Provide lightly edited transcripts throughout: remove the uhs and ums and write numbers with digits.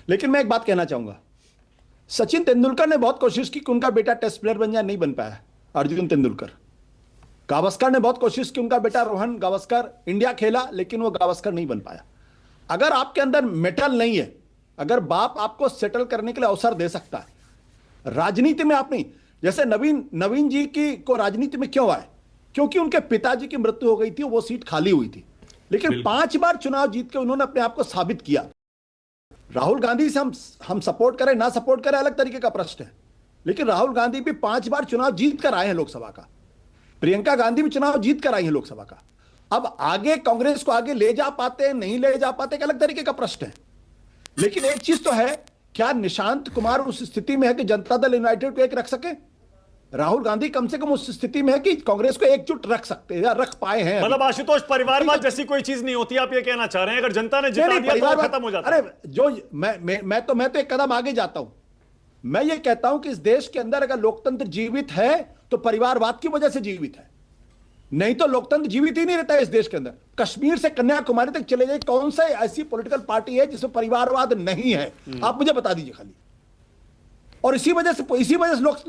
लेकिन मैं एक बात कहना चाहूंगा, सचिन तेंदुलकर ने बहुत कोशिश की कि उनका बेटा टेस्ट प्लेयर बन जाए, नहीं बन पाया अर्जुन तेंदुलकर। गावस्कर ने बहुत कोशिश की उनका बेटा रोहन गावस्कर इंडिया खेला, लेकिन वो गावस्कर नहीं बन पाया। अगर आपके अंदर मेटल नहीं है, अगर बाप आपको सेटल करने के लिए अवसर दे सकता है, राजनीति में आप नहीं, जैसे नवीन जी की को राजनीति में क्यों आए? क्योंकि उनके पिताजी की मृत्यु हो गई थी, वो सीट खाली हुई थी, लेकिन 5 बार चुनाव जीत के उन्होंने अपने आप को साबित किया। राहुल गांधी से हम सपोर्ट करें ना सपोर्ट करें अलग तरीके का प्रश्न है, लेकिन राहुल गांधी भी 5 बार चुनाव जीत कर आए हैं लोकसभा का। प्रियंका गांधी भी चुनाव जीत कर आई है लोकसभा का। अब आगे कांग्रेस को आगे ले जा पाते हैं नहीं ले जा पाते, एक अलग तरीके का प्रश्न है। लेकिन एक चीज तो है, क्या निशांत कुमार उस स्थिति में है कि जनता दल यूनाइटेड को एक रख सके? राहुल गांधी कम से कम उस स्थिति में है कि कांग्रेस को एकजुट रख सकते हैं या रख पाए हैं। मतलब आशुतोष, परिवारवाद जैसी कोई चीज नहीं होती, आप ये कहना चाह रहे हैं? अगर जनता ने जिता दिया तो खत्म हो जाता है। अरे जो मैं तो एक कदम आगे जाता हूं। मैं ये कहता हूं कि इस देश के अंदर अगर लोकतंत्र जीवित है तो परिवारवाद की वजह से जीवित है, नहीं तो लोकतंत्र जीवित ही नहीं रहता है इस देश के अंदर। कश्मीर से कन्याकुमारी तक चले जाए, कौन सा ऐसी पॉलिटिकल पार्टी है जिसमें परिवारवाद नहीं है? आप मुझे बता दीजिए खाली। और इसी वजह से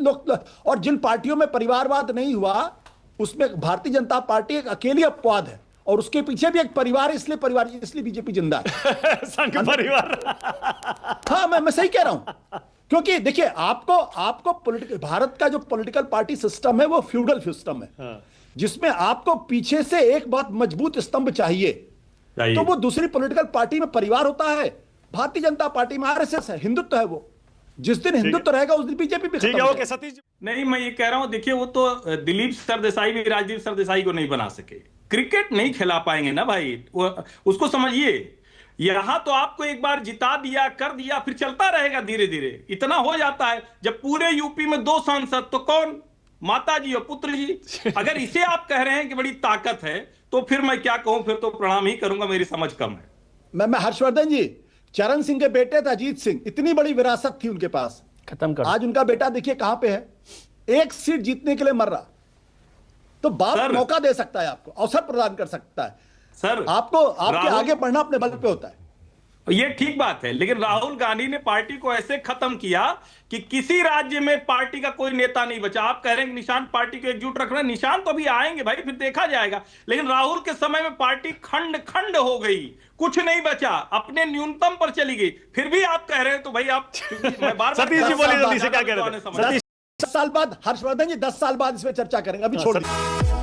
लोग और जिन पार्टियों में परिवारवाद नहीं हुआ उसमें भारतीय जनता पार्टी एक अकेली अपवाद है, और उसके पीछे भी एक परिवार, इसलिए बीजेपी जिंदा है। संघ परिवार। हाँ, मैं सही कह रहा हूं। क्योंकि देखिए, आपको पॉलिटिकल, भारत का जो पॉलिटिकल पार्टी सिस्टम है वो फ्यूडल सिस्टम है। हाँ। जिसमें आपको पीछे से एक बहुत मजबूत स्तंभ चाहिए, तो वो दूसरी पॉलिटिकल पार्टी में परिवार होता है। भारतीय जनता पार्टी में आरएसएस है, हिंदुत्व है। वो जिस दिन हिंदुत्व रहेगा उस दिन बीजेपी भी खत्म हो जाएगी। सतीश नहीं, मैं ये कह रहा हूं, देखिए वो तो दिलीप सरदेसाई भी राजदीप सरदेसाई को नहीं बना सके, क्रिकेट नहीं खिला पाएंगे ना भाई, उसको समझिए। यहां तो आपको एक बार जिता दिया, कर दिया, फिर चलता रहेगा धीरे धीरे, इतना हो जाता है। जब पूरे यूपी में 2 सांसद, तो कौन? माता जी और पुत्र जी। अगर इसे आप कह रहे हैं कि बड़ी ताकत है, तो फिर मैं क्या कहूं, फिर तो प्रणाम ही करूंगा, मेरी समझ कम है। मैं हर्षवर्धन जी, चरण सिंह के बेटे थे अजीत सिंह, इतनी बड़ी विरासत थी उनके पास, खत्म कर। आज उनका बेटा देखिए कहां पे है, एक सीट जीतने के लिए मर रहा। तो बाप मौका दे सकता है, आपको अवसर प्रदान कर सकता है सर। आपको आपके आगे बढ़ना अपने बल पे होता है। ये ठीक बात है, लेकिन राहुल गांधी ने पार्टी को ऐसे खत्म किया कि किसी राज्य में पार्टी का कोई नेता नहीं बचा। आप कह रहे हैं कि निशांत पार्टी को एकजुट रख रहे हैं, निशांत तो अभी आएंगे भाई, फिर देखा जाएगा। लेकिन राहुल के समय में पार्टी खंड खंड हो गई, कुछ नहीं बचा, अपने न्यूनतम पर चली गई। फिर भी आप कह रहे हैं, तो भाई आप सतीश जी बोलिए, जल्दी से क्या कह रहे हैं? 10 साल बाद, हर्षवर्धन जी 10 साल बाद इस पर चर्चा करेंगे, अभी छोड़ दीजिए।